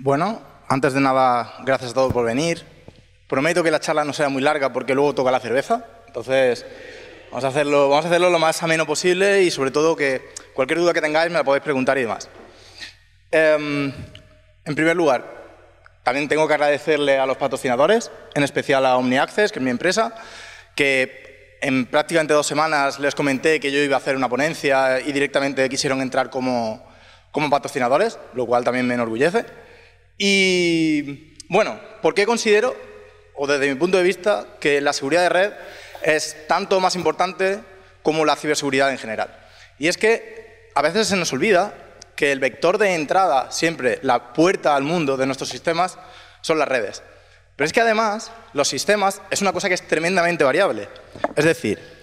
Bueno, antes de nada, gracias a todos por venir. Prometo que la charla no sea muy larga porque luego toca la cerveza. Entonces, vamos a hacerlo lo más ameno posible y sobre todo que cualquier duda que tengáis me la podéis preguntar y demás. En primer lugar, también tengo que agradecerle a los patrocinadores, en especial a OmniAccess, que es mi empresa, que en prácticamente 2 semanas les comenté que yo iba a hacer una ponencia y directamente quisieron entrar como patrocinadores, lo cual también me enorgullece. Y, bueno, ¿por qué considero, o desde mi punto de vista, que la seguridad de red es tanto más importante como la ciberseguridad en general? Y es que a veces se nos olvida que el vector de entrada, siempre la puerta al mundo de nuestros sistemas, son las redes. Pero es que además, los sistemas es una cosa que es tremendamente variable. Es decir,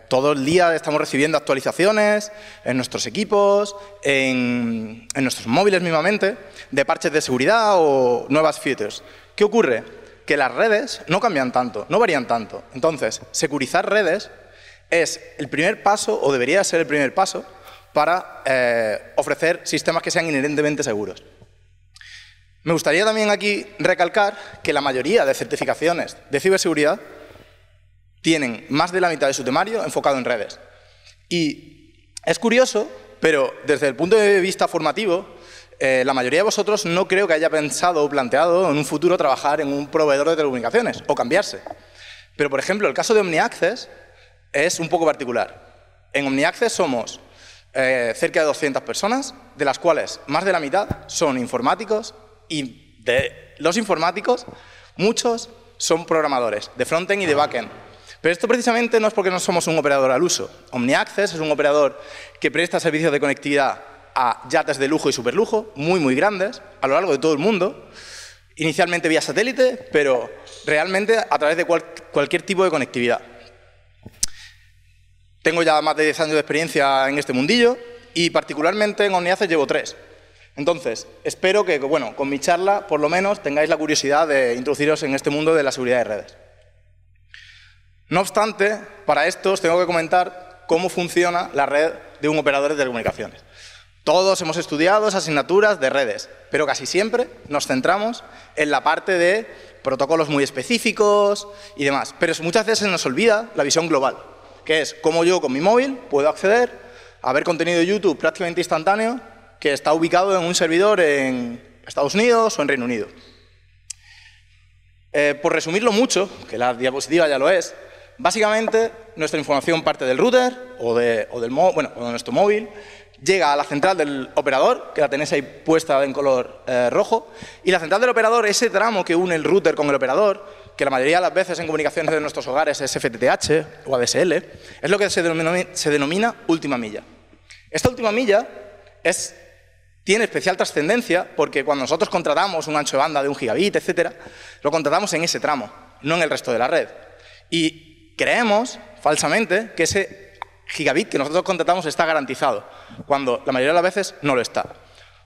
todo el día estamos recibiendo actualizaciones en nuestros equipos, en nuestros móviles mismamente, de parches de seguridad o nuevas features. ¿Qué ocurre? Que las redes no cambian tanto, no varían tanto. Entonces, securizar redes es el primer paso, o debería ser el primer paso, para ofrecer sistemas que sean inherentemente seguros. Me gustaría también aquí recalcar que la mayoría de certificaciones de ciberseguridad tienen más de la mitad de su temario enfocado en redes. Y es curioso, pero desde el punto de vista formativo, la mayoría de vosotros no creo que haya pensado o planteado en un futuro trabajar en un proveedor de telecomunicaciones o cambiarse. Pero, por ejemplo, el caso de OmniAccess es un poco particular. En OmniAccess somos cerca de 200 personas, de las cuales más de la mitad son informáticos y de los informáticos, muchos son programadores de frontend y de backend. Pero esto precisamente no es porque no somos un operador al uso. OmniAccess es un operador que presta servicios de conectividad a yates de lujo y superlujo, muy, muy grandes, a lo largo de todo el mundo, inicialmente vía satélite, pero realmente a través de cualquier tipo de conectividad. Tengo ya más de 10 años de experiencia en este mundillo y particularmente en OmniAccess llevo 3. Entonces, espero que, bueno, con mi charla, por lo menos, tengáis la curiosidad de introduciros en este mundo de la seguridad de redes. No obstante, para esto os tengo que comentar cómo funciona la red de un operador de telecomunicaciones. Todos hemos estudiado esas asignaturas de redes, pero casi siempre nos centramos en la parte de protocolos muy específicos y demás. Pero muchas veces se nos olvida la visión global, que es cómo yo con mi móvil puedo acceder a ver contenido de YouTube prácticamente instantáneo que está ubicado en un servidor en Estados Unidos o en Reino Unido. Por resumirlo mucho, que la diapositiva ya lo es, básicamente nuestra información parte del router o de nuestro móvil, llega a la central del operador, que la tenéis ahí puesta en color rojo, y la central del operador, ese tramo que une el router con el operador, que la mayoría de las veces en comunicaciones de nuestros hogares es FTTH o ADSL, es lo que se denomina última milla. Esta última milla tiene especial trascendencia porque cuando nosotros contratamos un ancho de banda de 1 gigabit, etcétera, lo contratamos en ese tramo, no en el resto de la red. Y creemos, falsamente, que ese gigabit que nosotros contratamos está garantizado, cuando la mayoría de las veces no lo está.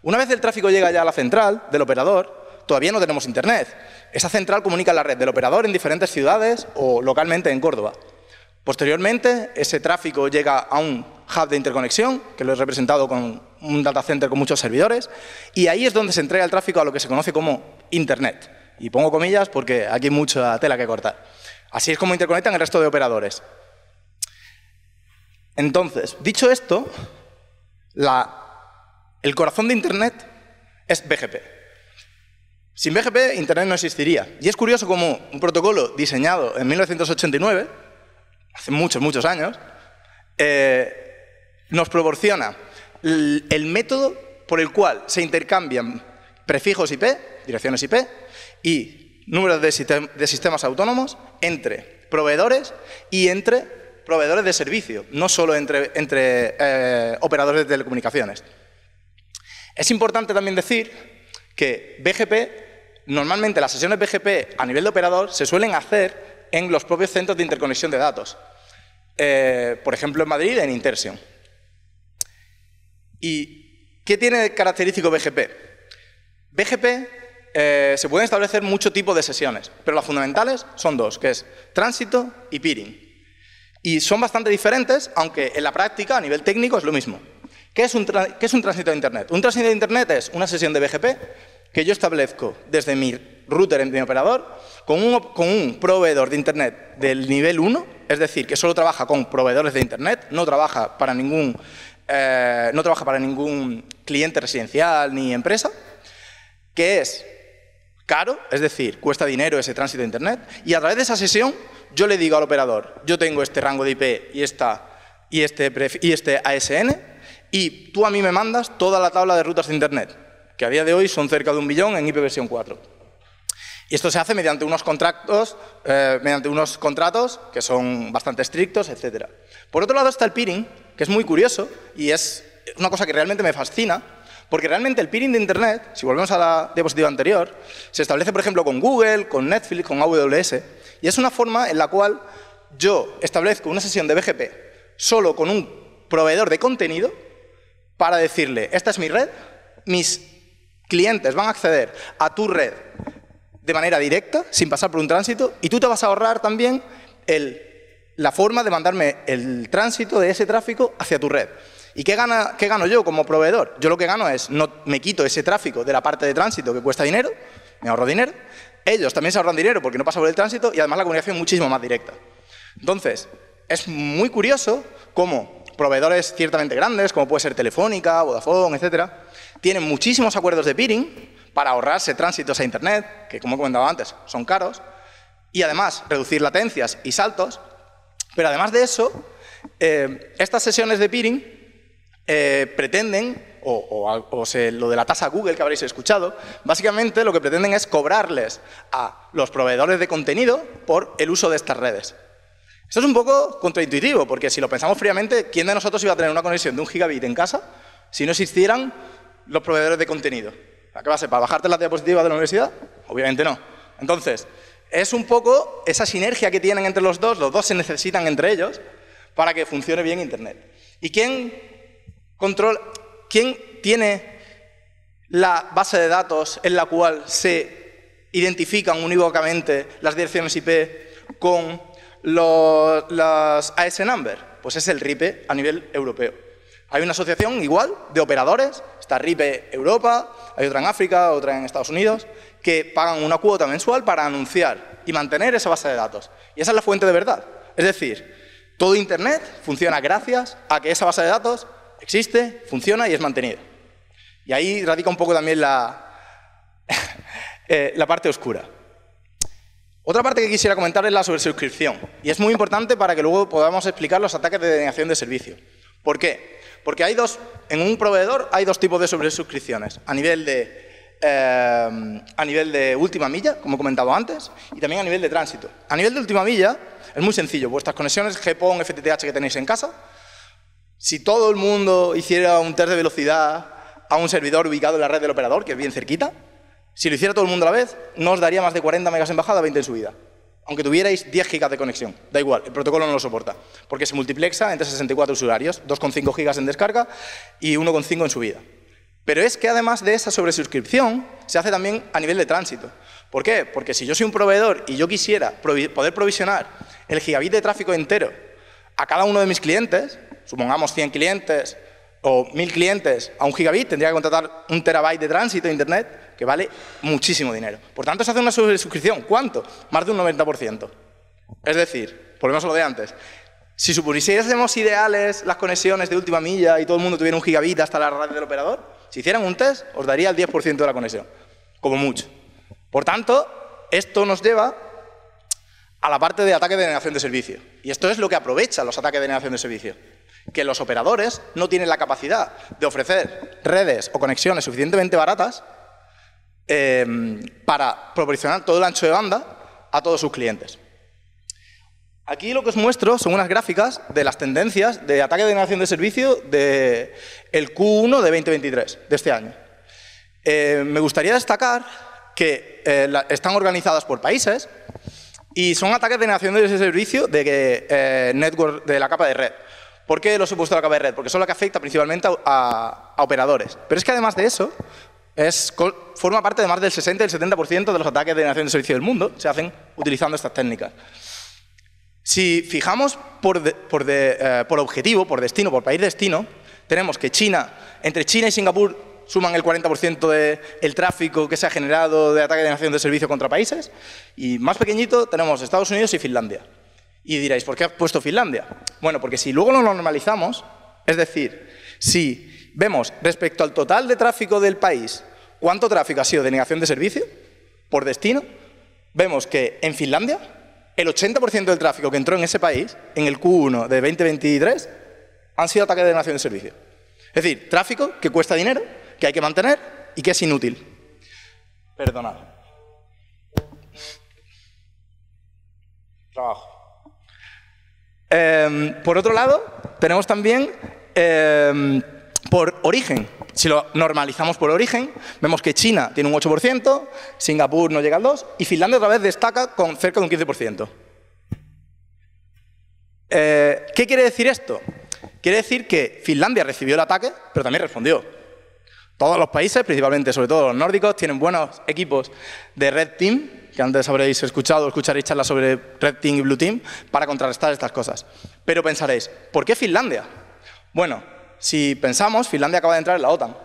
Una vez el tráfico llega ya a la central del operador, todavía no tenemos internet. Esa central comunica la red del operador en diferentes ciudades o localmente en Córdoba. Posteriormente, ese tráfico llega a un hub de interconexión, que lo he representado con un data center con muchos servidores, y ahí es donde se entrega el tráfico a lo que se conoce como Internet. Y pongo comillas porque aquí hay mucha tela que cortar. Así es como interconectan el resto de operadores. Entonces, dicho esto, el corazón de Internet es BGP. Sin BGP, Internet no existiría. Y es curioso cómo un protocolo diseñado en 1989, hace muchos, muchos años, nos proporciona el método por el cual se intercambian prefijos IP, direcciones IP, y números de sistemas autónomos entre proveedores y entre proveedores de servicio, no solo entre operadores de telecomunicaciones. Es importante también decir que BGP, normalmente las sesiones BGP a nivel de operador se suelen hacer en los propios centros de interconexión de datos. Por ejemplo, en Madrid, en Interxion. ¿Y qué tiene de característico BGP? BGP se pueden establecer muchos tipos de sesiones, pero las fundamentales son 2, que es tránsito y peering. Y son bastante diferentes, aunque en la práctica, a nivel técnico, es lo mismo. ¿Qué es un tránsito de Internet? Un tránsito de Internet es una sesión de BGP que yo establezco desde mi router en mi operador con un proveedor de Internet del nivel 1, es decir, que solo trabaja con proveedores de Internet, no trabaja para ningún cliente residencial ni empresa, que es caro, es decir, cuesta dinero ese tránsito de Internet, y a través de esa sesión yo le digo al operador, yo tengo este rango de IP y este ASN, y tú a mí me mandas toda la tabla de rutas de Internet, que a día de hoy son cerca de 1 millón en IP versión 4. Y esto se hace mediante unos contratos que son bastante estrictos, etc. Por otro lado está el peering, que es muy curioso y es una cosa que realmente me fascina, porque realmente el peering de Internet, si volvemos a la diapositiva anterior, se establece, por ejemplo, con Google, con Netflix, con AWS, y es una forma en la cual yo establezco una sesión de BGP solo con un proveedor de contenido para decirle, esta es mi red, mis clientes van a acceder a tu red de manera directa, sin pasar por un tránsito, y tú te vas a ahorrar también la forma de mandarme el tránsito de ese tráfico hacia tu red. ¿Y qué gano yo como proveedor? Yo lo que gano es, no me quito ese tráfico de la parte de tránsito que cuesta dinero, me ahorro dinero, ellos también se ahorran dinero porque no pasa por el tránsito y además la comunicación es muchísimo más directa. Entonces, es muy curioso cómo proveedores ciertamente grandes, como puede ser Telefónica, Vodafone, etcétera, tienen muchísimos acuerdos de peering para ahorrarse tránsitos a Internet, que como he comentado antes, son caros, y además reducir latencias y saltos, pero además de eso, estas sesiones de peering pretenden, lo de la tasa Google que habréis escuchado, básicamente lo que pretenden es cobrarles a los proveedores de contenido por el uso de estas redes. Esto es un poco contraintuitivo, porque si lo pensamos fríamente, ¿quién de nosotros iba a tener una conexión de 1 gigabit en casa si no existieran los proveedores de contenido? ¿Qué va a ser? ¿Para bajarte las diapositivas de la universidad? Obviamente no. Entonces, es un poco esa sinergia que tienen entre los dos se necesitan entre ellos para que funcione bien Internet. ¿Y quién tiene la base de datos en la cual se identifican unívocamente las direcciones IP con las AS Number? Pues es el RIPE a nivel europeo. Hay una asociación igual de operadores, está RIPE Europa, hay otra en África, otra en Estados Unidos, que pagan una cuota mensual para anunciar y mantener esa base de datos. Y esa es la fuente de verdad. Es decir, todo Internet funciona gracias a que esa base de datos existe, funciona y es mantenida. Y ahí radica un poco también la parte oscura. Otra parte que quisiera comentar es la sobresuscripción. Y es muy importante para que luego podamos explicar los ataques de denegación de servicio. ¿Por qué? Porque en un proveedor hay dos tipos de sobresuscripciones. A nivel de última milla, como he comentado antes, y también a nivel de tránsito. A nivel de última milla es muy sencillo. Vuestras conexiones GPON, FTTH que tenéis en casa, si todo el mundo hiciera un test de velocidad a un servidor ubicado en la red del operador, que es bien cerquita, si lo hiciera todo el mundo a la vez, no os daría más de 40 megas en bajada, 20 en subida. Aunque tuvierais 10 gigas de conexión. Da igual, el protocolo no lo soporta. Porque se multiplexa entre 64 usuarios, 2,5 gigas en descarga y 1,5 en subida. Pero es que además de esa sobresuscripción, se hace también a nivel de tránsito. ¿Por qué? Porque si yo soy un proveedor y yo quisiera poder provisionar el gigabit de tráfico entero a cada uno de mis clientes, supongamos 100 clientes o 1000 clientes a 1 gigabit, tendría que contratar 1 terabyte de tránsito de Internet, que vale muchísimo dinero. Por tanto, se hace una sobresuscripción. ¿Cuánto? Más de un 90%. Es decir, volvemos a lo de antes. Si supusiésemos ideales las conexiones de última milla y todo el mundo tuviera 1 gigabit hasta la red del operador, si hicieran un test, os daría el 10% de la conexión, como mucho. Por tanto, esto nos lleva a la parte de ataque de denegación de servicio. Y esto es lo que aprovecha los ataques de denegación de servicio. Que los operadores no tienen la capacidad de ofrecer redes o conexiones suficientemente baratas para proporcionar todo el ancho de banda a todos sus clientes. Aquí lo que os muestro son unas gráficas de las tendencias de ataque de denegación de servicio del Q1 de 2023, de este año. Me gustaría destacar que están organizadas por países y son ataques de denegación de servicio de la capa de red. ¿Por qué los he puesto a la capa de red? Porque son las que afecta principalmente a operadores. Pero es que además de eso, forma parte de más del 60 y el 70% de los ataques de denegación de servicio del mundo se hacen utilizando estas técnicas. Si fijamos por objetivo, por destino, por país destino, tenemos que entre China y Singapur suman el 40% del tráfico que se ha generado de ataque de denegación de servicio contra países. Y más pequeñito tenemos Estados Unidos y Finlandia. Y diréis, ¿por qué has puesto Finlandia? Bueno, porque si luego lo normalizamos, es decir, si vemos respecto al total de tráfico del país, cuánto tráfico ha sido de denegación de servicio por destino, vemos que en Finlandia el 80% del tráfico que entró en ese país, en el Q1 de 2023, han sido ataques de denegación de servicio. Es decir, tráfico que cuesta dinero, que hay que mantener y que es inútil. Perdonad. Trabajo. Por otro lado, tenemos también por origen. Si lo normalizamos por origen, vemos que China tiene un 8%, Singapur no llega al 2% y Finlandia otra vez destaca con cerca de un 15%. ¿Qué quiere decir esto? Quiere decir que Finlandia recibió el ataque, pero también respondió. Todos los países, principalmente, sobre todo los nórdicos, tienen buenos equipos de Red Team, que antes habréis escuchado o escucharéis charlas sobre Red Team y Blue Team, para contrarrestar estas cosas. Pero pensaréis, ¿por qué Finlandia? Bueno, si pensamos, Finlandia acaba de entrar en la OTAN.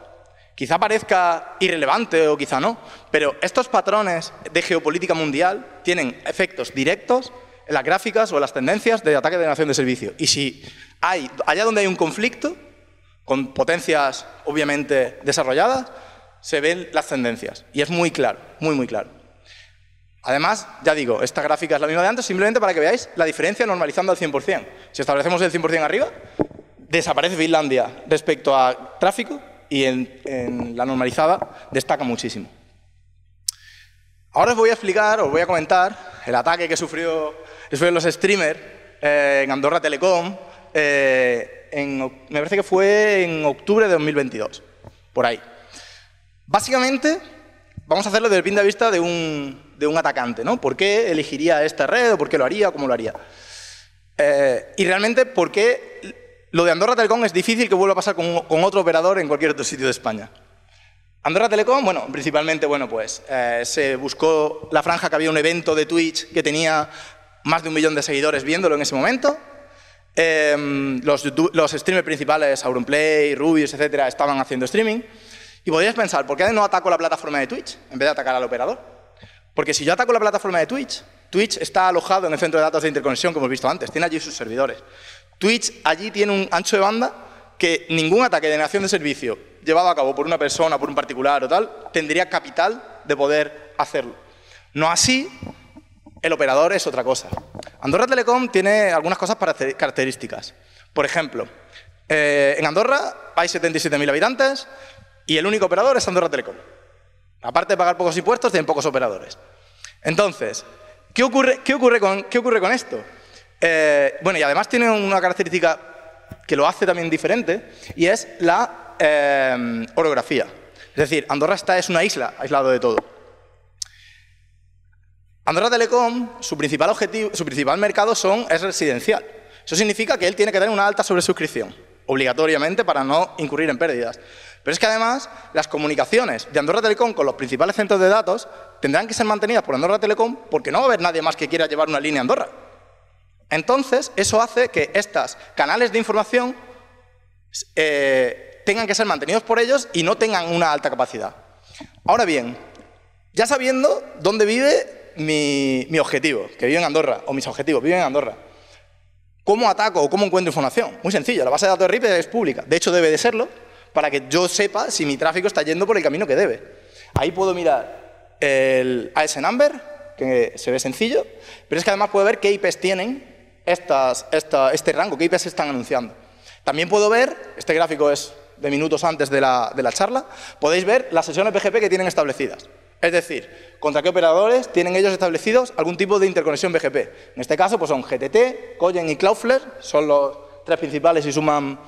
Quizá parezca irrelevante o quizá no, pero estos patrones de geopolítica mundial tienen efectos directos en las gráficas o en las tendencias de ataque de denegación de servicio. Y si allá donde hay un conflicto, con potencias obviamente desarrolladas, se ven las tendencias. Y es muy claro, muy claro. Además, ya digo, esta gráfica es la misma de antes, simplemente para que veáis la diferencia normalizando al 100%. Si establecemos el 100% arriba, desaparece Finlandia respecto a tráfico y en la normalizada destaca muchísimo. Ahora os voy a explicar, os voy a comentar el ataque que sufrieron los streamers en Andorra Telecom, me parece que fue en octubre de 2022, por ahí. Básicamente, vamos a hacerlo desde el punto de vista de un atacante, ¿no? ¿Por qué elegiría esta red o por qué lo haría o cómo lo haría? Y realmente, ¿por qué lo de Andorra Telecom es difícil que vuelva a pasar con otro operador en cualquier otro sitio de España? Andorra Telecom, bueno, principalmente, se buscó la franja que había un evento de Twitch que tenía más de 1 millón de seguidores viéndolo en ese momento. Los streamers principales, Auronplay, Rubius, etcétera, estaban haciendo streaming. Y podríais pensar, ¿por qué no ataco la plataforma de Twitch en vez de atacar al operador? Porque si yo ataco la plataforma de Twitch, Twitch está alojado en el centro de datos de interconexión que hemos visto antes, tiene allí sus servidores. Twitch allí tiene un ancho de banda que ningún ataque de denegación de servicio llevado a cabo por una persona, por un particular o tal, tendría capital de poder hacerlo. No así, el operador es otra cosa. Andorra Telecom tiene algunas cosas características. Por ejemplo, en Andorra hay 77.000 habitantes y el único operador es Andorra Telecom. Aparte de pagar pocos impuestos, tienen pocos operadores. Entonces, ¿qué ocurre con esto? Bueno, y además tiene una característica que lo hace también diferente, y es la orografía. Es decir, Andorra es una isla, aislado de todo. Andorra Telecom, su principal objetivo, su principal mercado es residencial. Eso significa que él tiene que tener una alta sobresuscripción, obligatoriamente, para no incurrir en pérdidas. Pero es que además, las comunicaciones de Andorra Telecom con los principales centros de datos tendrán que ser mantenidas por Andorra Telecom porque no va a haber nadie más que quiera llevar una línea a Andorra. Entonces, eso hace que estos canales de información tengan que ser mantenidos por ellos y no tengan una alta capacidad. Ahora bien, ya sabiendo dónde vive mi objetivo, que vive en Andorra, o mis objetivos viven en Andorra, ¿cómo ataco o cómo encuentro información? Muy sencillo, la base de datos de RIP es pública. De hecho, debe de serlo para que yo sepa si mi tráfico está yendo por el camino que debe. Ahí puedo mirar el AS Number, que se ve sencillo, pero es que además puedo ver qué IPs tienen este rango, qué IPs están anunciando. También puedo ver, este gráfico es de minutos antes de la charla, podéis ver las sesiones BGP que tienen establecidas. Es decir, contra qué operadores tienen ellos establecidos algún tipo de interconexión BGP. En este caso pues son GTT, Coyen y Cloudflare, son los tres principales y suman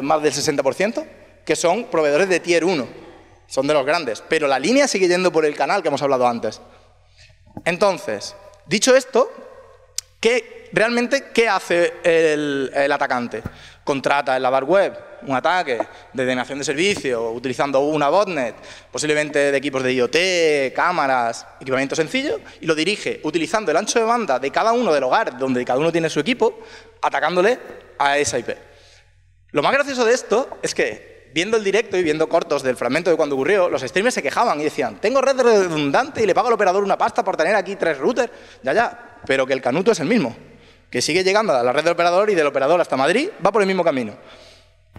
más del 60%, que son proveedores de Tier 1, son de los grandes, pero la línea sigue yendo por el canal que hemos hablado antes. Entonces, dicho esto, ¿qué hace el atacante? Contrata en la dark web un ataque de denegación de servicio utilizando una botnet, posiblemente de equipos de IoT, cámaras, equipamiento sencillo, y lo dirige utilizando el ancho de banda de cada uno del hogar donde cada uno tiene su equipo, atacándole a esa IP. Lo más gracioso de esto es que viendo el directo y viendo cortos del fragmento de cuando ocurrió, los streamers se quejaban y decían, tengo red redundante y le pago al operador una pasta por tener aquí 3 routers. Ya, pero que el canuto es el mismo, que sigue llegando a la red del operador y del operador hasta Madrid va por el mismo camino.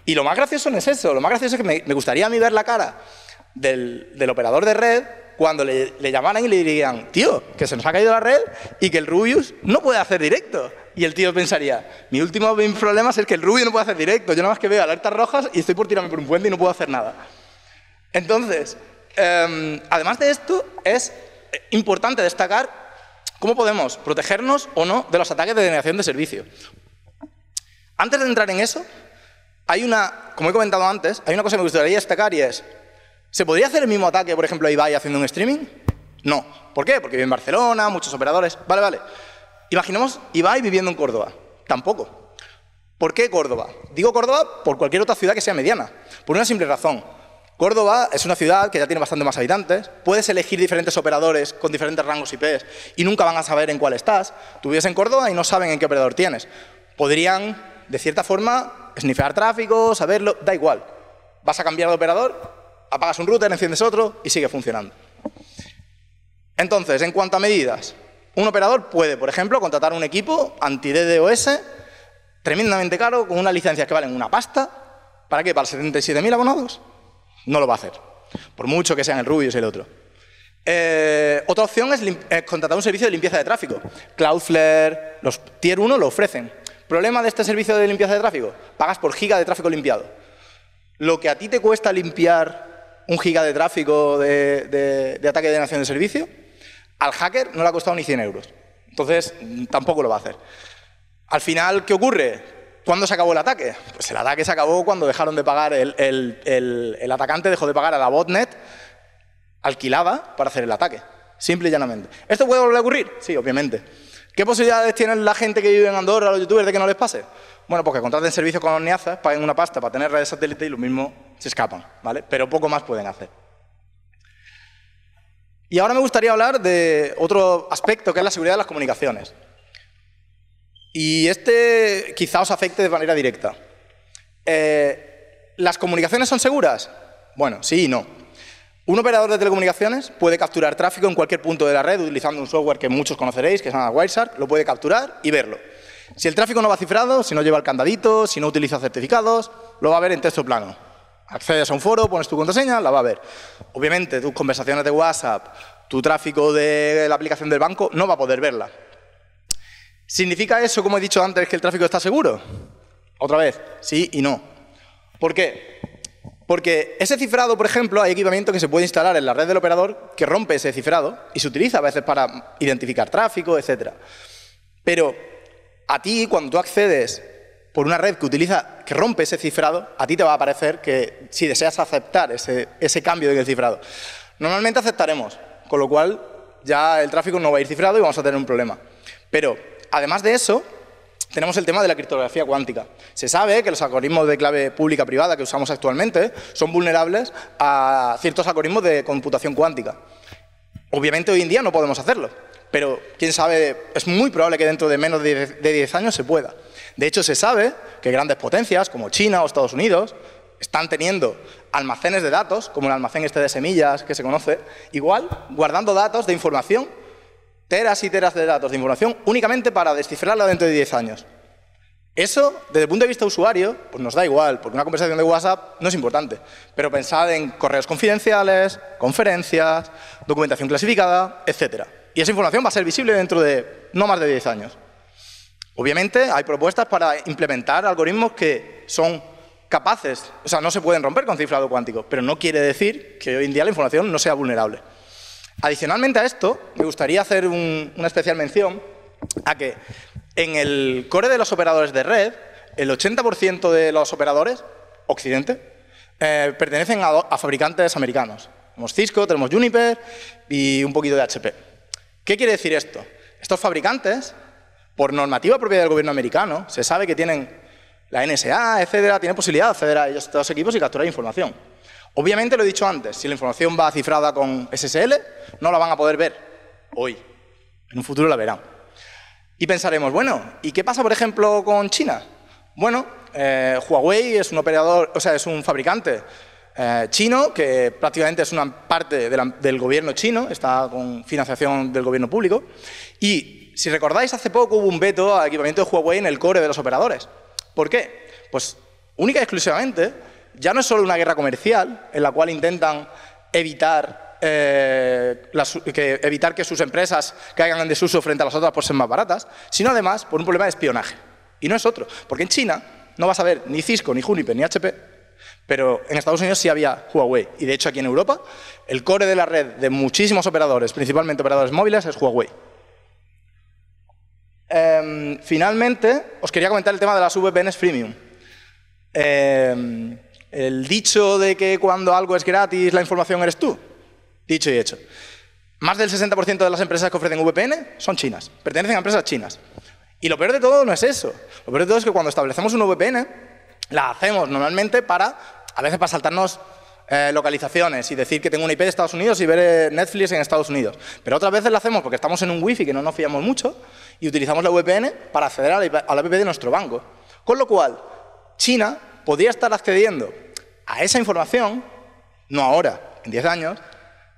Y lo más gracioso no es eso, lo más gracioso es que me gustaría a mí ver la cara del operador de red cuando le llamaran y le dirían, tío, que se nos ha caído la red y que el Rubius no puede hacer directo. Y el tío pensaría, mi último problema es que el Rubius no puede hacer directo. Yo nada más que veo alertas rojas y estoy por tirarme por un puente y no puedo hacer nada. Entonces, además de esto, es importante destacar cómo podemos protegernos o no de los ataques de denegación de servicio. Antes de entrar en eso, como he comentado antes, hay una cosa que me gustaría destacar y es, ¿se podría hacer el mismo ataque, por ejemplo, a Ibai haciendo un streaming? No. ¿Por qué? Porque vive en Barcelona, muchos operadores. Vale. Imaginemos Ibai viviendo en Córdoba. Tampoco. ¿Por qué Córdoba? Digo Córdoba por cualquier otra ciudad que sea mediana. Por una simple razón. Córdoba es una ciudad que ya tiene bastante más habitantes. Puedes elegir diferentes operadores con diferentes rangos IPs y nunca van a saber en cuál estás. Tú vives en Córdoba y no saben en qué operador tienes. Podrían, de cierta forma, snifear tráfico, saberlo, da igual. Vas a cambiar de operador, apagas un router, enciendes otro y sigue funcionando. Entonces, en cuanto a medidas, un operador puede, por ejemplo, contratar un equipo anti-DDoS tremendamente caro, con unas licencias que valen una pasta. ¿Para qué? ¿Para 77.000 abonados? No lo va a hacer, por mucho que sean el Rubius y el otro. Otra opción es contratar un servicio de limpieza de tráfico. Cloudflare, los Tier 1 lo ofrecen. ¿Problema de este servicio de limpieza de tráfico? Pagas por giga de tráfico limpiado. Lo que a ti te cuesta limpiar un giga de tráfico de ataque de denegación de servicio, al hacker no le ha costado ni 100 euros. Entonces, tampoco lo va a hacer. Al final, ¿qué ocurre? ¿Cuándo se acabó el ataque? Pues el ataque se acabó cuando dejaron de pagar, el atacante dejó de pagar a la botnet alquilada para hacer el ataque. Simple y llanamente. ¿Esto puede volver a ocurrir? Sí, obviamente. ¿Qué posibilidades tiene la gente que vive en Andorra, los youtubers, de que no les pase? Bueno, pues que contraten servicios con los NIAZas, paguen una pasta para tener redes satélite y lo mismo se escapan, ¿vale? Pero poco más pueden hacer. Y ahora me gustaría hablar de otro aspecto, que es la seguridad de las comunicaciones. Y este quizá os afecte de manera directa. ¿Las comunicaciones son seguras? Bueno, sí y no. Un operador de telecomunicaciones puede capturar tráfico en cualquier punto de la red utilizando un software que muchos conoceréis, que se llama Wireshark, lo puede capturar y verlo. Si el tráfico no va cifrado, si no lleva el candadito, si no utiliza certificados, lo va a ver en texto plano. Accedes a un foro, pones tu contraseña, la va a ver. Obviamente, tus conversaciones de WhatsApp, tu tráfico de la aplicación del banco, no va a poder verla. ¿Significa eso, como he dicho antes, que el tráfico está seguro? Otra vez, sí y no. ¿Por qué? Porque ese cifrado, por ejemplo, hay equipamiento que se puede instalar en la red del operador que rompe ese cifrado y se utiliza a veces para identificar tráfico, etc. Pero a ti, cuando tú accedes por una red que rompe ese cifrado, a ti te va a aparecer que si deseas aceptar ese cambio en el cifrado. Normalmente aceptaremos, con lo cual ya el tráfico no va a ir cifrado y vamos a tener un problema. Pero, además de eso, tenemos el tema de la criptografía cuántica. Se sabe que los algoritmos de clave pública-privada que usamos actualmente son vulnerables a ciertos algoritmos de computación cuántica. Obviamente hoy en día no podemos hacerlo, pero quién sabe, es muy probable que dentro de menos de 10 años se pueda. De hecho, se sabe que grandes potencias como China o Estados Unidos están teniendo almacenes de datos, como el almacén este de semillas que se conoce, igual guardando datos de información, teras y teras de datos de información, únicamente para descifrarla dentro de 10 años. Eso, desde el punto de vista usuario, pues nos da igual, porque una conversación de WhatsApp no es importante. Pero pensad en correos confidenciales, conferencias, documentación clasificada, etc. Y esa información va a ser visible dentro de no más de 10 años. Obviamente, hay propuestas para implementar algoritmos que son capaces, o sea, no se pueden romper con cifrado cuántico, pero no quiere decir que hoy en día la información no sea vulnerable. Adicionalmente a esto, me gustaría hacer una especial mención a que en el core de los operadores de red, el 80% de los operadores, Occidente, pertenecen a fabricantes americanos. Tenemos Cisco, tenemos Juniper y un poquito de HP. ¿Qué quiere decir esto? Estos fabricantes, por normativa propia del gobierno americano, se sabe que tienen la NSA, etcétera, tienen posibilidad de acceder a estos equipos y capturar información. Obviamente, lo he dicho antes, si la información va cifrada con SSL, no la van a poder ver hoy. En un futuro la verán. Y pensaremos, bueno, ¿y qué pasa, por ejemplo, con China? Bueno, Huawei es un operador, o sea, es un fabricante chino que prácticamente es una parte del gobierno chino, está con financiación del gobierno público. Y si recordáis, hace poco hubo un veto al equipamiento de Huawei en el core de los operadores. ¿Por qué? Pues única y exclusivamente, ya no es solo una guerra comercial en la cual intentan evitar que sus empresas caigan en desuso frente a las otras por ser más baratas, sino además por un problema de espionaje. Y no es otro, porque en China no vas a ver ni Cisco, ni Juniper, ni HP, pero en Estados Unidos sí había Huawei. Y de hecho aquí en Europa, el core de la red de muchísimos operadores, principalmente operadores móviles, es Huawei. Finalmente, os quería comentar el tema de las VPNs freemium. El dicho de que cuando algo es gratis, la información eres tú. Dicho y hecho. Más del 60% de las empresas que ofrecen VPN son chinas, pertenecen a empresas chinas. Y lo peor de todo no es eso. Lo peor de todo es que cuando establecemos una VPN, la hacemos normalmente a veces para saltarnos localizaciones y decir que tengo una IP de Estados Unidos y ver Netflix en Estados Unidos. Pero otras veces la hacemos porque estamos en un wifi que no nos fiamos mucho y utilizamos la VPN para acceder a la IP de nuestro banco. Con lo cual, China podría estar accediendo a esa información, no ahora, en 10 años,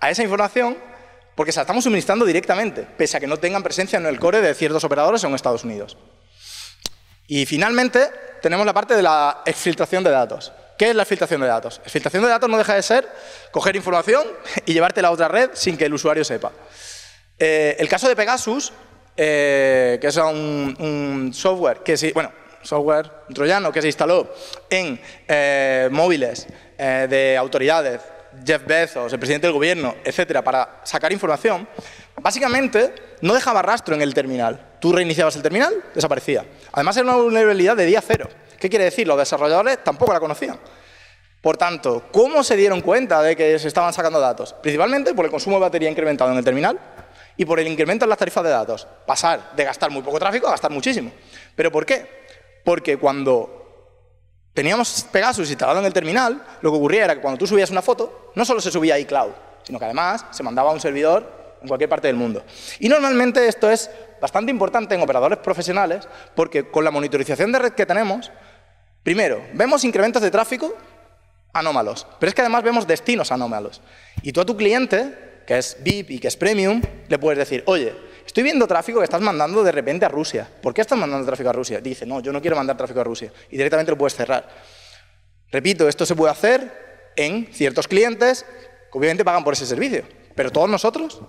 a esa información porque se la estamos suministrando directamente, pese a que no tengan presencia en el core de ciertos operadores en Estados Unidos. Y finalmente, tenemos la parte de la exfiltración de datos. ¿Qué es la exfiltración de datos? Exfiltración de datos no deja de ser coger información y llevártela a otra red sin que el usuario sepa. El caso de Pegasus, que es un software software troyano que se instaló en móviles de autoridades, Jeff Bezos, el presidente del gobierno, etcétera, para sacar información, básicamente no dejaba rastro en el terminal. Tú reiniciabas el terminal, desaparecía. Además era una vulnerabilidad de día cero. ¿Qué quiere decir? Los desarrolladores tampoco la conocían. Por tanto, ¿cómo se dieron cuenta de que se estaban sacando datos? Principalmente por el consumo de batería incrementado en el terminal y por el incremento en las tarifas de datos. Pasar de gastar muy poco tráfico a gastar muchísimo. ¿Pero por qué? Porque cuando teníamos Pegasus instalado en el terminal, lo que ocurría era que cuando tú subías una foto, no solo se subía a iCloud, sino que además se mandaba a un servidor en cualquier parte del mundo. Y normalmente esto es bastante importante en operadores profesionales porque con la monitorización de red que tenemos, primero, vemos incrementos de tráfico anómalos, pero es que además vemos destinos anómalos. Y tú a tu cliente, que es VIP y que es Premium, le puedes decir, oye, estoy viendo tráfico que estás mandando de repente a Rusia. ¿Por qué estás mandando tráfico a Rusia? Dice, no, yo no quiero mandar tráfico a Rusia. Y directamente lo puedes cerrar. Repito, esto se puede hacer en ciertos clientes que obviamente pagan por ese servicio. Pero todos nosotros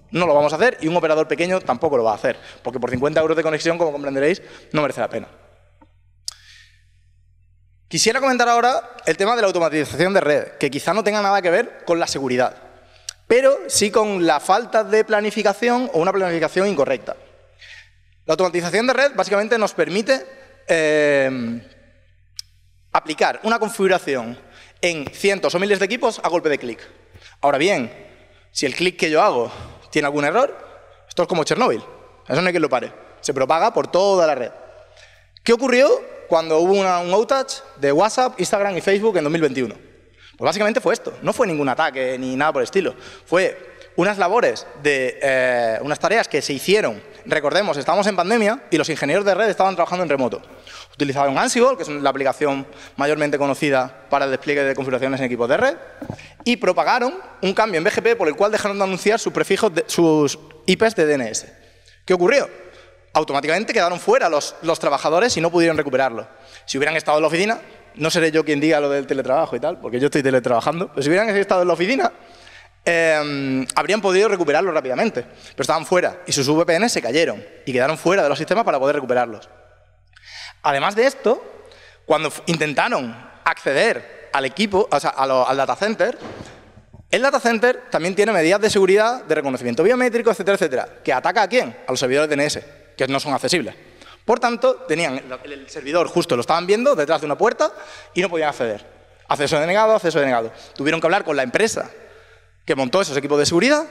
no lo vamos a hacer y un operador pequeño tampoco lo va a hacer. Porque por 50 euros de conexión, como comprenderéis, no merece la pena. Quisiera comentar ahora el tema de la automatización de red, que quizá no tenga nada que ver con la seguridad, pero sí con la falta de planificación o una planificación incorrecta. La automatización de red básicamente nos permite aplicar una configuración en cientos o miles de equipos a golpe de clic. Ahora bien, si el clic que yo hago tiene algún error, esto es como Chernóbil, eso no hay quien lo pare, se propaga por toda la red. ¿Qué ocurrió cuando hubo un outage de WhatsApp, Instagram y Facebook en 2021? Pues básicamente fue esto, no fue ningún ataque ni nada por el estilo, fue unas labores de unas tareas que se hicieron. Recordemos, estábamos en pandemia y los ingenieros de red estaban trabajando en remoto. Utilizaron Ansible, que es la aplicación mayormente conocida para el despliegue de configuraciones en equipos de red, y propagaron un cambio en BGP por el cual dejaron de anunciar sus prefijos, sus IPs de DNS. ¿Qué ocurrió? Automáticamente quedaron fuera los trabajadores y no pudieron recuperarlo. Si hubieran estado en la oficina, no seré yo quien diga lo del teletrabajo y tal, porque yo estoy teletrabajando, pero si hubieran estado en la oficina, habrían podido recuperarlo rápidamente, pero estaban fuera y sus VPN se cayeron y quedaron fuera de los sistemas para poder recuperarlos. Además de esto, cuando intentaron acceder al equipo, o sea, al data center, el data center también tiene medidas de seguridad, de reconocimiento biométrico, etcétera, etcétera, que ataca ¿a quién? A los servidores DNS, que no son accesibles. Por tanto, tenían el servidor justo, lo estaban viendo detrás de una puerta y no podían acceder. Acceso denegado, acceso denegado. Tuvieron que hablar con la empresa que montó esos equipos de seguridad,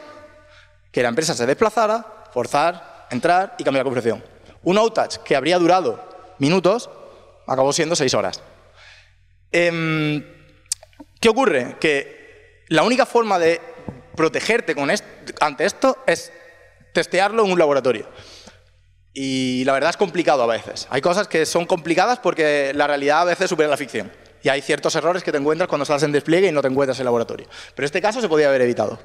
que la empresa se desplazara, forzar, entrar y cambiar la configuración. Un outage que habría durado minutos, acabó siendo 6 horas. ¿Qué ocurre? Que la única forma de protegerte ante esto es testearlo en un laboratorio. Y la verdad es complicado a veces. Hay cosas que son complicadas porque la realidad a veces supera la ficción. Y hay ciertos errores que te encuentras cuando estás en despliegue y no te encuentras en laboratorio. Pero este caso se podía haber evitado.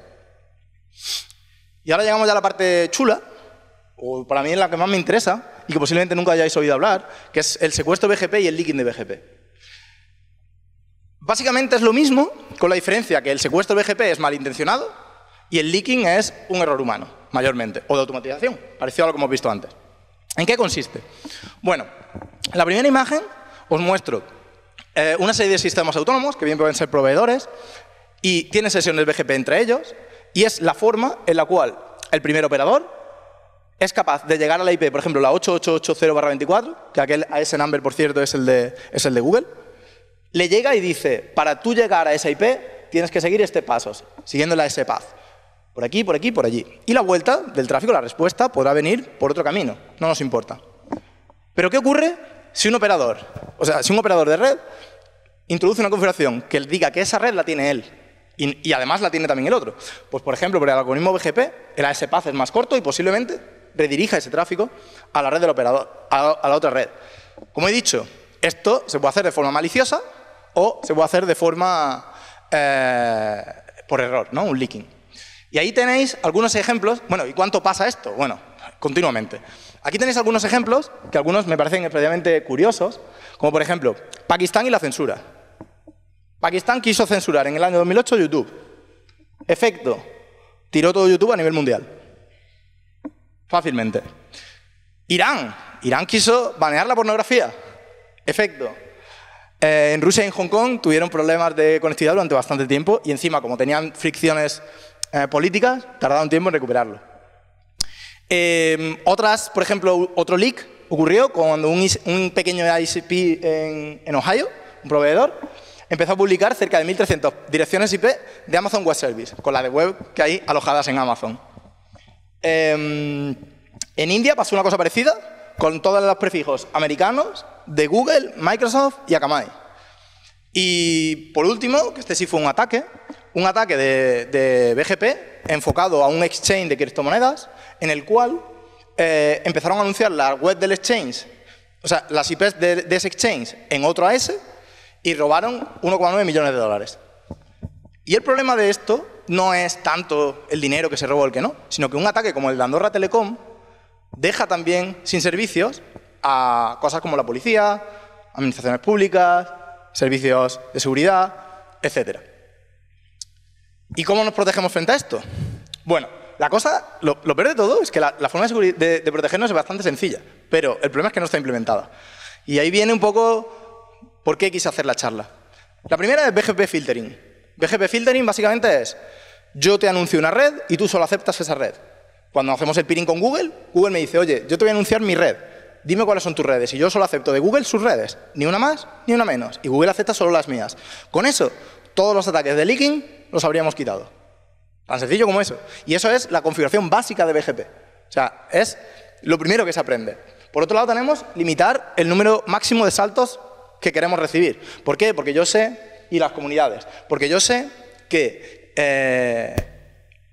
Y ahora llegamos ya a la parte chula, o para mí es la que más me interesa, y que posiblemente nunca hayáis oído hablar, que es el secuestro BGP y el leaking de BGP. Básicamente es lo mismo, con la diferencia que el secuestro BGP es malintencionado y el leaking es un error humano, mayormente, o de automatización, parecido a lo que hemos visto antes. ¿En qué consiste? Bueno, en la primera imagen os muestro una serie de sistemas autónomos, que bien pueden ser proveedores, y tienen sesiones BGP entre ellos, y es la forma en la cual el primer operador es capaz de llegar a la IP, por ejemplo, la 8880/24, que aquel AS number, por cierto, es el de Google, le llega y dice, para tú llegar a esa IP, tienes que seguir este pasos, siguiendo la S-Path. Por aquí, por aquí, por allí. Y la vuelta del tráfico, la respuesta, podrá venir por otro camino. No nos importa. Pero ¿qué ocurre si un operador de red introduce una configuración que diga que esa red la tiene él y además la tiene también el otro? Pues, por ejemplo, por el algoritmo BGP, el AS-Path es más corto y posiblemente redirija ese tráfico a la red del operador, a la otra red. Como he dicho, esto se puede hacer de forma maliciosa o se puede hacer de forma por error, ¿no? Un leaking. Y ahí tenéis algunos ejemplos. Bueno, ¿y cuánto pasa esto? Bueno, continuamente. Aquí tenéis algunos ejemplos, que algunos me parecen especialmente curiosos, como por ejemplo, Pakistán y la censura. Pakistán quiso censurar en el año 2008 YouTube. Efecto, tiró todo YouTube a nivel mundial. Fácilmente. Irán quiso banear la pornografía. Efecto, en Rusia y en Hong Kong tuvieron problemas de conectividad durante bastante tiempo y encima, como tenían fricciones políticas, tardaron tiempo en recuperarlo. Por ejemplo, otro leak ocurrió cuando un pequeño ISP en Ohio, un proveedor, empezó a publicar cerca de 1.300 direcciones IP de Amazon Web Service, con la de web que hay alojadas en Amazon. En India pasó una cosa parecida con todos los prefijos americanos de Google, Microsoft y Akamai. Y por último, que este sí fue un ataque de BGP enfocado a un exchange de criptomonedas en el cual empezaron a anunciar la web del exchange, o sea, las IPs de ese exchange en otro AS y robaron 1,9 millones de dólares. Y el problema de esto no es tanto el dinero que se robó o el que no, sino que un ataque como el de Andorra Telecom deja también sin servicios a cosas como la policía, administraciones públicas, servicios de seguridad, etcétera. ¿Y cómo nos protegemos frente a esto? Bueno, lo peor de todo es que la forma de protegernos es bastante sencilla, pero el problema es que no está implementada. Y ahí viene un poco por qué quise hacer la charla. La primera es BGP Filtering. BGP Filtering básicamente es, yo te anuncio una red y tú solo aceptas esa red. Cuando hacemos el peering con Google, Google me dice, oye, yo te voy a anunciar mi red, dime cuáles son tus redes. Y yo solo acepto de Google sus redes, ni una más ni una menos. Y Google acepta solo las mías. Con eso, todos los ataques de leaking los habríamos quitado. Tan sencillo como eso. Y eso es la configuración básica de BGP. O sea, es lo primero que se aprende. Por otro lado, tenemos limitar el número máximo de saltos que queremos recibir. ¿Por qué? Porque yo sé, y las comunidades, porque yo sé que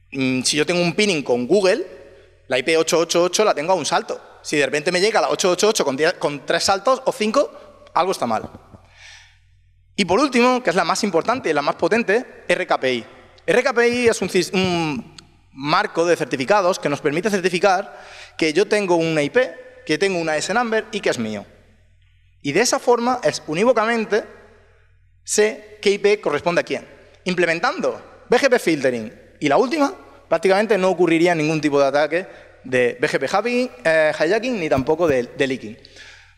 si yo tengo un pinning con Google, la IP 888 la tengo a un salto. Si de repente me llega la 888 con 3 saltos o 5, algo está mal. Y por último, que es la más importante y la más potente, RKPI. RKPI es un marco de certificados que nos permite certificar que yo tengo una IP, que tengo una AS number y que es mío. Y de esa forma, unívocamente, sé qué IP corresponde a quién. Implementando BGP Filtering y la última, prácticamente no ocurriría ningún tipo de ataque de BGP hijacking ni tampoco de leaking.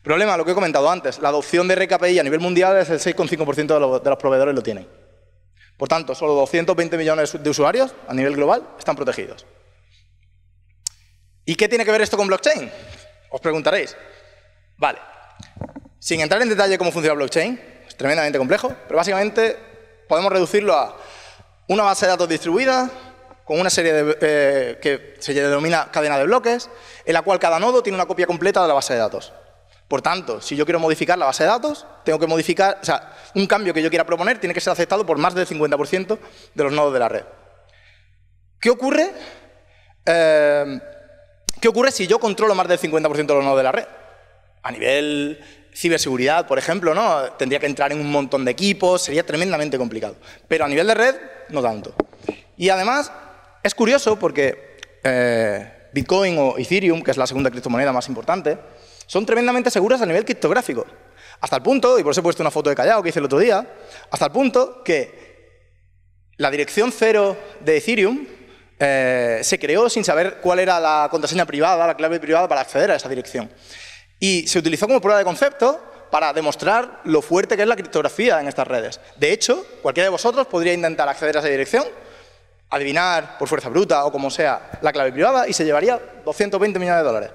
Problema, lo que he comentado antes, la adopción de RKPI a nivel mundial es el 6,5% de los proveedores lo tienen. Por tanto, solo 220 millones de usuarios a nivel global están protegidos. ¿Y qué tiene que ver esto con blockchain? Os preguntaréis. Vale, sin entrar en detalle cómo funciona blockchain, es tremendamente complejo, pero básicamente podemos reducirlo a una base de datos distribuida con una serie que se denomina cadena de bloques, en la cual cada nodo tiene una copia completa de la base de datos. Por tanto, si yo quiero modificar la base de datos, tengo que modificar, o sea, un cambio que yo quiera proponer tiene que ser aceptado por más del 50% de los nodos de la red. ¿Qué ocurre ¿Qué ocurre si yo controlo más del 50% de los nodos de la red? A nivel ciberseguridad, por ejemplo, ¿no? Tendría que entrar en un montón de equipos, sería tremendamente complicado. Pero a nivel de red, no tanto. Y además, es curioso porque Bitcoin o Ethereum, que es la segunda criptomoneda más importante, son tremendamente seguras a nivel criptográfico. Hasta el punto, y por eso he puesto una foto de Callao que hice el otro día, hasta el punto que la dirección 0 de Ethereum se creó sin saber cuál era la contraseña privada, la clave privada para acceder a esa dirección. Y se utilizó como prueba de concepto para demostrar lo fuerte que es la criptografía en estas redes. De hecho, cualquiera de vosotros podría intentar acceder a esa dirección, adivinar por fuerza bruta o como sea la clave privada y se llevaría 220 millones de dólares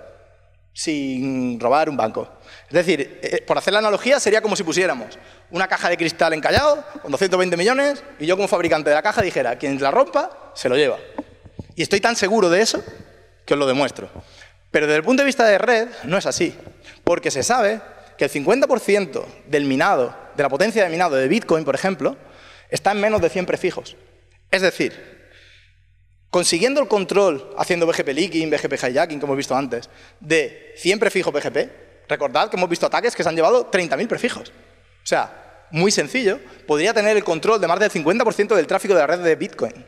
sin robar un banco. Es decir, por hacer la analogía, sería como si pusiéramos una caja de cristal en Callao con 220 millones y yo como fabricante de la caja dijera, quien la rompa, se lo lleva. Y estoy tan seguro de eso que os lo demuestro. Pero desde el punto de vista de red, no es así. Porque se sabe que el 50% del minado, de la potencia de minado de Bitcoin, por ejemplo, está en menos de 100 prefijos. Es decir, consiguiendo el control, haciendo BGP leaking, BGP hijacking, como hemos visto antes, de 100 prefijos BGP, recordad que hemos visto ataques que se han llevado 30.000 prefijos. O sea, muy sencillo, podría tener el control de más del 50% del tráfico de la red de Bitcoin.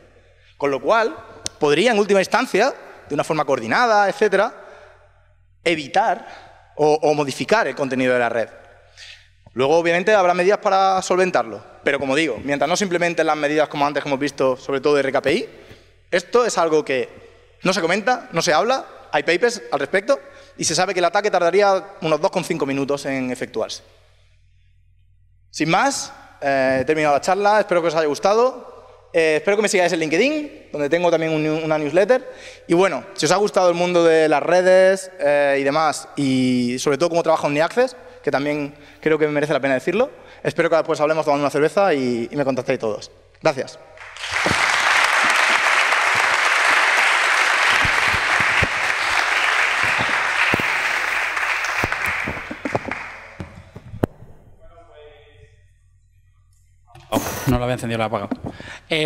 Con lo cual, podría en última instancia, de una forma coordinada, etcétera, evitar o modificar el contenido de la red. Luego, obviamente, habrá medidas para solventarlo. Pero, como digo, mientras no se implementen las medidas como antes que hemos visto, sobre todo de RKPI, esto es algo que no se comenta, no se habla, hay papers al respecto, y se sabe que el ataque tardaría unos 2,5 minutos en efectuarse. Sin más, he terminado la charla, espero que os haya gustado. Espero que me sigáis en LinkedIn, donde tengo también una newsletter. Y bueno, si os ha gustado el mundo de las redes y demás, y sobre todo cómo trabaja OmniAccess, que también creo que merece la pena decirlo, espero que después hablemos tomando una cerveza y me contactéis todos. Gracias. No lo había encendido, lo he apagado.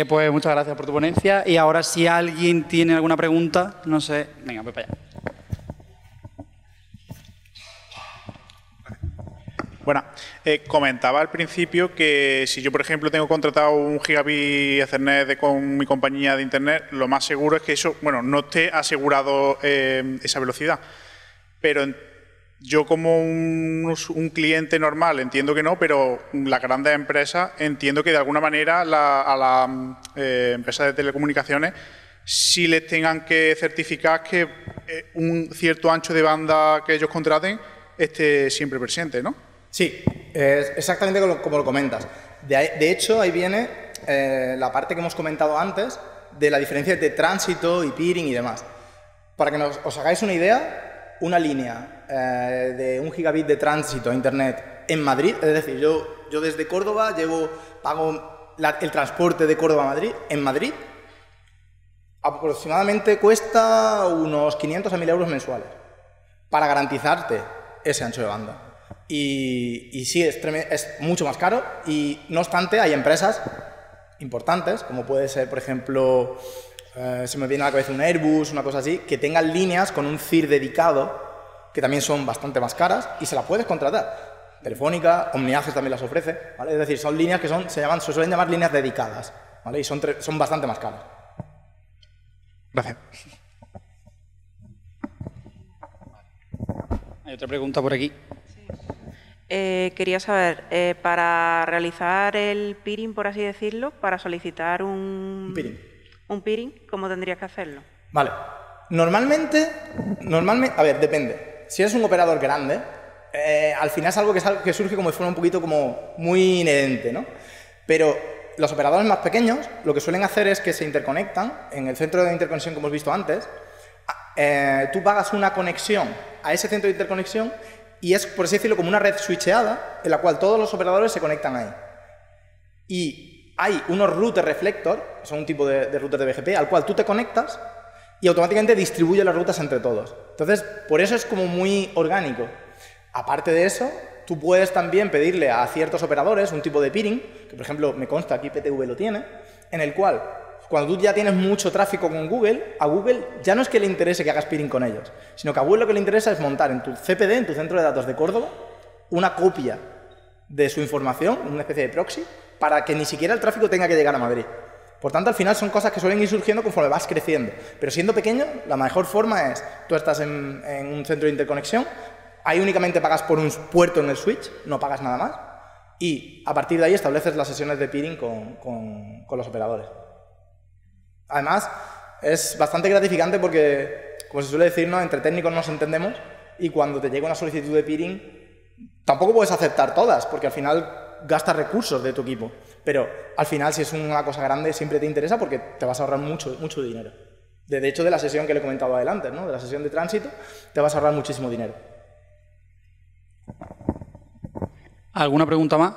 Pues muchas gracias por tu ponencia. Y ahora, si alguien tiene alguna pregunta, no sé. Venga, voy para allá. Bueno, comentaba al principio que si yo, por ejemplo, tengo contratado un gigabit Ethernet con mi compañía de Internet, lo más seguro es que eso, bueno, no esté asegurado esa velocidad. Pero yo como un cliente normal entiendo que no, pero las grandes empresas entiendo que de alguna manera a las empresas de telecomunicaciones sí les tengan que certificar que un cierto ancho de banda que ellos contraten esté siempre presente, ¿no? Sí, es exactamente como lo comentas. De hecho, ahí viene la parte que hemos comentado antes de la diferencia entre tránsito y peering y demás. Para que os hagáis una idea, una línea de 1 gigabit de tránsito a Internet en Madrid, es decir, yo desde Córdoba pago el transporte de Córdoba a Madrid, en Madrid, aproximadamente cuesta unos 500 a 1.000 euros mensuales para garantizarte ese ancho de banda. Y sí, es mucho más caro y, no obstante, hay empresas importantes, como puede ser, por ejemplo, se me viene a la cabeza un Airbus, una cosa así, que tengan líneas con un CIR dedicado, que también son bastante más caras, y se las puedes contratar. Telefónica, OmniAccess también las ofrece, ¿vale? Es decir, son líneas que se suelen llamar líneas dedicadas, ¿vale? Y son bastante más caras. Gracias. Hay otra pregunta por aquí. Quería saber, para realizar el peering, por así decirlo, para solicitar un peering, ¿cómo tendrías que hacerlo? Vale. Normalmente, a ver, depende. Si eres un operador grande, al final es algo que surge como de forma un poquito como muy inherente, ¿no? Pero los operadores más pequeños lo que suelen hacer es que se interconectan en el centro de interconexión que hemos visto antes. Tú pagas una conexión a ese centro de interconexión y es, por así decirlo, como una red switcheada en la cual todos los operadores se conectan ahí. Y hay unos routers reflector, que son un tipo de router de BGP, al cual tú te conectas y automáticamente distribuye las rutas entre todos. Entonces, por eso es como muy orgánico. Aparte de eso, tú puedes también pedirle a ciertos operadores un tipo de peering, que por ejemplo me consta aquí PTV lo tiene, en el cual cuando tú ya tienes mucho tráfico con Google, a Google ya no es que le interese que hagas peering con ellos, sino que a Google lo que le interesa es montar en tu CPD, en tu centro de datos de Córdoba, una copia de su información, una especie de proxy, para que ni siquiera el tráfico tenga que llegar a Madrid. Por tanto, al final son cosas que suelen ir surgiendo conforme vas creciendo. Pero siendo pequeño, la mejor forma es, tú estás en un centro de interconexión, ahí únicamente pagas por un puerto en el switch, no pagas nada más, y a partir de ahí estableces las sesiones de peering con los operadores. Además, es bastante gratificante porque, como se suele decir, ¿no?, entre técnicos nos entendemos, y cuando te llega una solicitud de peering, tampoco puedes aceptar todas, porque al final gastas recursos de tu equipo, pero al final si es una cosa grande siempre te interesa porque te vas a ahorrar mucho dinero. De hecho, de la sesión que le he comentado adelante, ¿no?, de la sesión de tránsito, te vas a ahorrar muchísimo dinero. ¿Alguna pregunta más?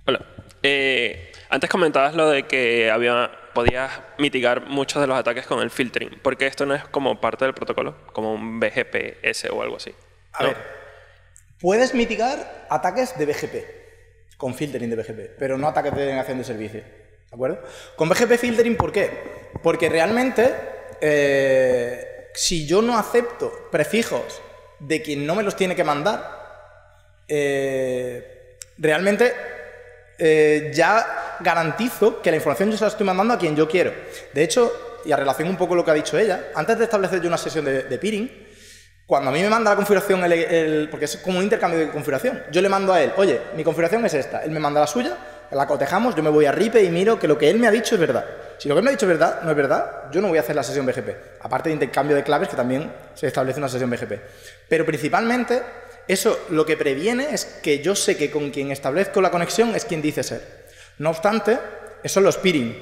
Hola. Antes comentabas lo de que podías mitigar muchos de los ataques con el filtering. ¿Por qué esto no es como parte del protocolo? Como un BGP-S o algo así, ¿no? A ver, puedes mitigar ataques de BGP, con filtering de BGP, pero no ataques de denegación de servicio. ¿De acuerdo? Con BGP filtering, ¿por qué? Porque realmente, si yo no acepto prefijos de quien no me los tiene que mandar, realmente ya garantizo que la información yo se la estoy mandando a quien yo quiero. De hecho, y a relación un poco lo que ha dicho ella, antes de establecer yo una sesión de peering, cuando a mí me manda la configuración, porque es como un intercambio de configuración, yo le mando a él, oye, mi configuración es esta, él me manda la suya, la cotejamos, yo me voy a RIPE y miro que lo que él me ha dicho es verdad. Si lo que él me ha dicho es verdad, no es verdad, yo no voy a hacer la sesión BGP. Aparte de intercambio de claves, que también se establece una sesión BGP. Pero principalmente, eso lo que previene es que yo sé que con quien establezco la conexión es quien dice ser. No obstante, eso son los peering,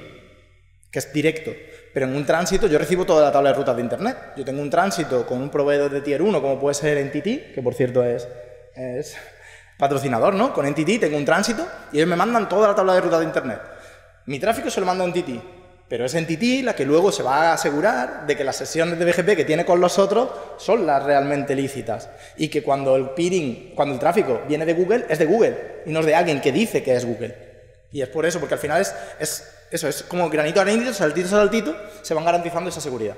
que es directo. Pero en un tránsito yo recibo toda la tabla de rutas de Internet. Yo tengo un tránsito con un proveedor de Tier 1, como puede ser NTT, que por cierto es patrocinador, ¿no? Con NTT tengo un tránsito y ellos me mandan toda la tabla de rutas de Internet. Mi tráfico se lo mando a NTT, pero es NTT la que luego se va a asegurar de que las sesiones de BGP que tiene con los otros son las realmente lícitas. Y que cuando el peering, cuando el tráfico viene de Google, es de Google y no es de alguien que dice que es Google. Y es por eso, porque al final es como granito a granito, saltito a saltito, se van garantizando esa seguridad.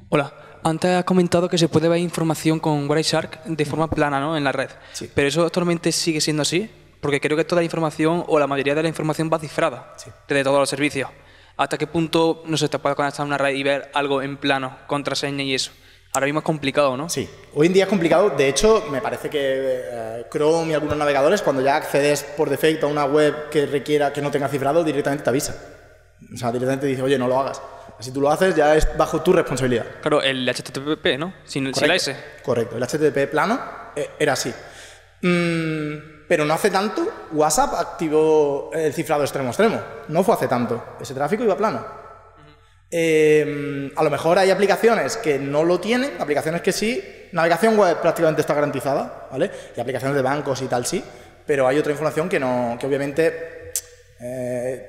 Hola. Antes has comentado que se puede ver información con Wireshark de forma plana, ¿no?, en la red. Sí. ¿Pero eso actualmente sigue siendo así? Porque creo que toda la información o la mayoría de la información va cifrada desde todos los servicios. ¿Hasta qué punto no se te puede conectar a una red y ver algo en plano, contraseña y eso? Ahora mismo es complicado, ¿no? Sí, hoy en día es complicado. De hecho, me parece que Chrome y algunos navegadores, cuando ya accedes por defecto a una web que requiera que no tenga cifrado, directamente te avisa. O sea, directamente te dice, oye, no lo hagas. Si tú lo haces, ya es bajo tu responsabilidad. Claro, el HTTP, ¿no? Sin la S. Correcto, el HTTP plano era así. Pero no hace tanto, WhatsApp activó el cifrado extremo-extremo. No fue hace tanto. Ese tráfico iba plano. A lo mejor hay aplicaciones que no lo tienen, aplicaciones que sí. Navegación web prácticamente está garantizada, ¿vale? Y aplicaciones de bancos y tal sí. Pero hay otra información que no, que obviamente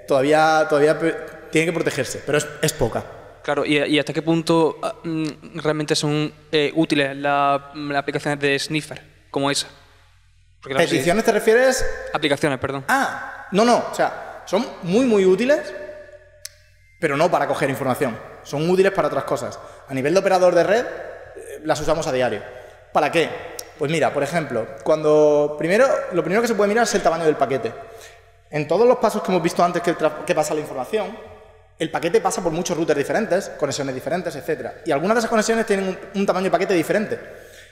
todavía tiene que protegerse, pero es poca. Claro, ¿y hasta qué punto realmente son útiles las aplicaciones de sniffer como esa? Porque ¿Peticiones te refieres? Aplicaciones, perdón. No, o sea, son muy útiles, pero no para coger información. Son útiles para otras cosas. A nivel de operador de red, las usamos a diario. ¿Para qué? Pues mira, por ejemplo, lo primero que se puede mirar es el tamaño del paquete. En todos los pasos que hemos visto antes que pasa la información, el paquete pasa por muchos routers diferentes, conexiones diferentes, etc. Y algunas de esas conexiones tienen un tamaño de paquete diferente.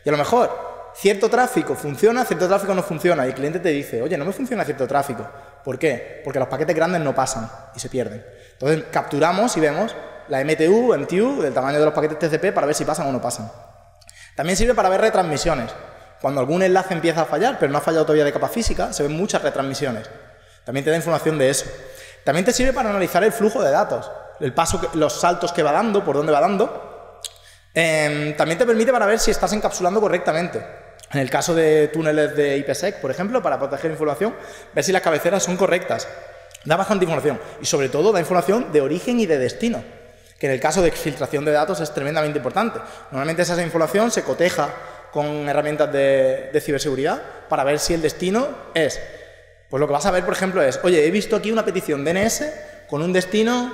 Y a lo mejor cierto tráfico funciona, cierto tráfico no funciona. Y el cliente te dice, oye, no me funciona cierto tráfico. ¿Por qué? Porque los paquetes grandes no pasan y se pierden. Entonces capturamos y vemos la MTU del tamaño de los paquetes TCP para ver si pasan o no pasan. También sirve para ver retransmisiones. Cuando algún enlace empieza a fallar, pero no ha fallado todavía de capa física, se ven muchas retransmisiones. También te da información de eso. También te sirve para analizar el flujo de datos, los saltos que va dando, por dónde va dando. También te permite para ver si estás encapsulando correctamente. En el caso de túneles de IPsec, por ejemplo, para proteger información, ver si las cabeceras son correctas. Da bastante información y sobre todo da información de origen y de destino. que en el caso de exfiltración de datos es tremendamente importante. Normalmente esa información se coteja con herramientas de ciberseguridad para ver si el destino es... Pues lo que vas a ver, por ejemplo, es, oye, he visto aquí una petición DNS con un destino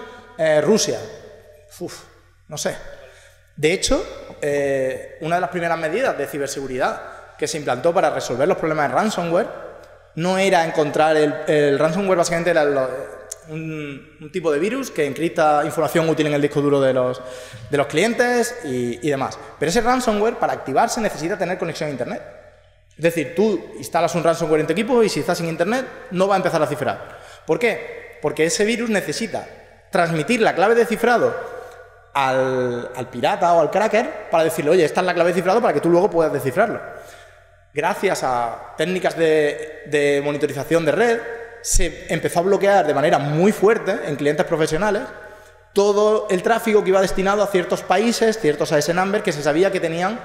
Rusia. No sé. De hecho, una de las primeras medidas de ciberseguridad que se implantó para resolver los problemas de ransomware no era encontrar el ransomware, básicamente era un tipo de virus que encripta información útil en el disco duro de los clientes y demás. Pero ese ransomware, para activarse, necesita tener conexión a Internet. Es decir, tú instalas un ransomware en tu equipo y si estás sin Internet no va a empezar a cifrar. ¿Por qué? Porque ese virus necesita transmitir la clave de cifrado al pirata o al cracker para decirle, oye, esta es la clave de cifrado para que tú luego puedas descifrarlo. Gracias a técnicas de monitorización de red, se empezó a bloquear de manera muy fuerte en clientes profesionales todo el tráfico que iba destinado a ciertos países, ciertos AS number que se sabía que tenían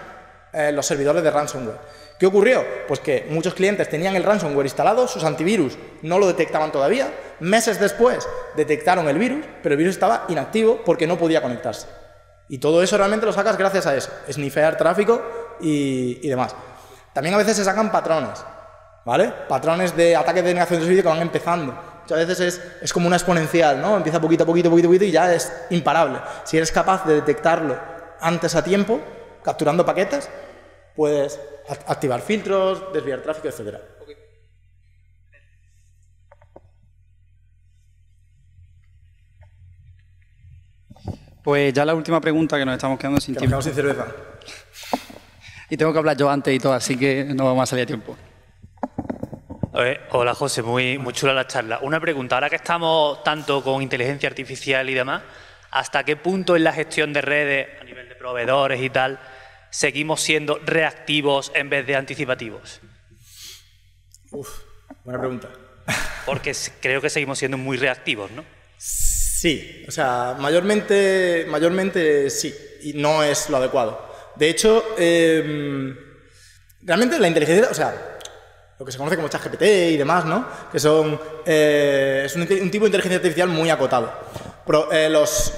los servidores de ransomware. ¿Qué ocurrió? Pues que muchos clientes tenían el ransomware instalado, sus antivirus no lo detectaban todavía, meses después detectaron el virus, pero el virus estaba inactivo porque no podía conectarse. Y todo eso realmente lo sacas gracias a eso, snifear tráfico y demás. También a veces se sacan patrones, ¿vale? Patrones de ataques de negación de servicio que van empezando. Muchas veces es como una exponencial, ¿no? Empieza poquito a poquito y ya es imparable. Si eres capaz de detectarlo antes a tiempo, capturando paquetes, puedes activar filtros, desviar tráfico, etc. Pues ya la última pregunta, que nos estamos quedando sin tiempo. Nos quedamos sin cerveza. Y tengo que hablar yo antes y todo, así que no vamos a salir a tiempo. Hola, José, muy chula la charla. Una pregunta, ahora que estamos tanto con inteligencia artificial y demás, ¿hasta qué punto en la gestión de redes, a nivel de proveedores y tal, seguimos siendo reactivos en vez de anticipativos? Buena pregunta. Porque creo que seguimos siendo muy reactivos, ¿no? Sí, o sea, mayormente sí, y no es lo adecuado. De hecho, realmente la inteligencia, o sea, lo que se conoce como ChatGPT y demás, ¿no? Que son, es un tipo de inteligencia artificial muy acotado. Pero,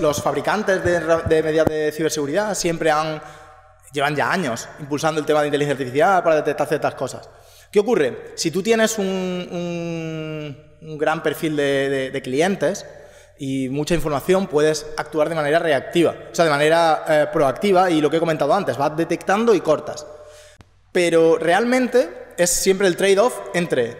los fabricantes de medidas de ciberseguridad llevan ya años impulsando el tema de inteligencia artificial para detectar ciertas cosas. ¿Qué ocurre? Si tú tienes un gran perfil de clientes y mucha información, puedes actuar de manera reactiva, o sea, de manera proactiva, y lo que he comentado antes, vas detectando y cortas. Pero realmente es siempre el trade-off entre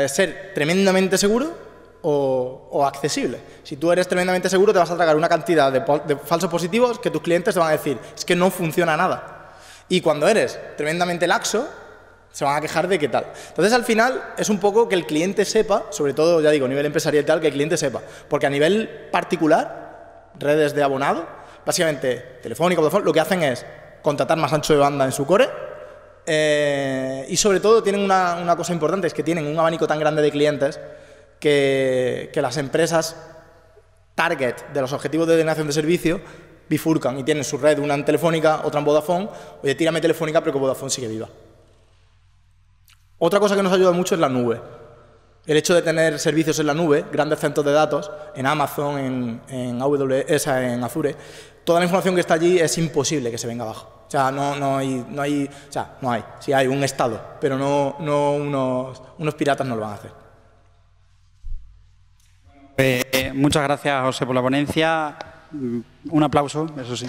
ser tremendamente seguro o accesible. Si tú eres tremendamente seguro, te vas a tragar una cantidad de falsos positivos que tus clientes te van a decir, es que no funciona nada. Y cuando eres tremendamente laxo, se van a quejar de qué tal. Entonces, al final, es un poco que el cliente sepa, sobre todo, ya digo, a nivel empresarial y tal, que el cliente sepa. Porque a nivel particular, redes de abonado, básicamente, Telefónica, Vodafone, lo que hacen es contratar más ancho de banda en su core, y sobre todo tienen una cosa importante, es que tienen un abanico tan grande de clientes que las empresas target de los objetivos de denegación de servicio bifurcan y tienen su red, una en Telefónica, otra en Vodafone. Oye, tírame Telefónica, pero que Vodafone sigue viva. Otra cosa que nos ayuda mucho es la nube. El hecho de tener servicios en la nube, grandes centros de datos, en Amazon, en AWS, en Azure, toda la información que está allí es imposible que se venga abajo. O sea, no hay, sí hay un estado, pero no unos piratas no lo van a hacer. Muchas gracias, José, por la ponencia. Un aplauso, eso sí.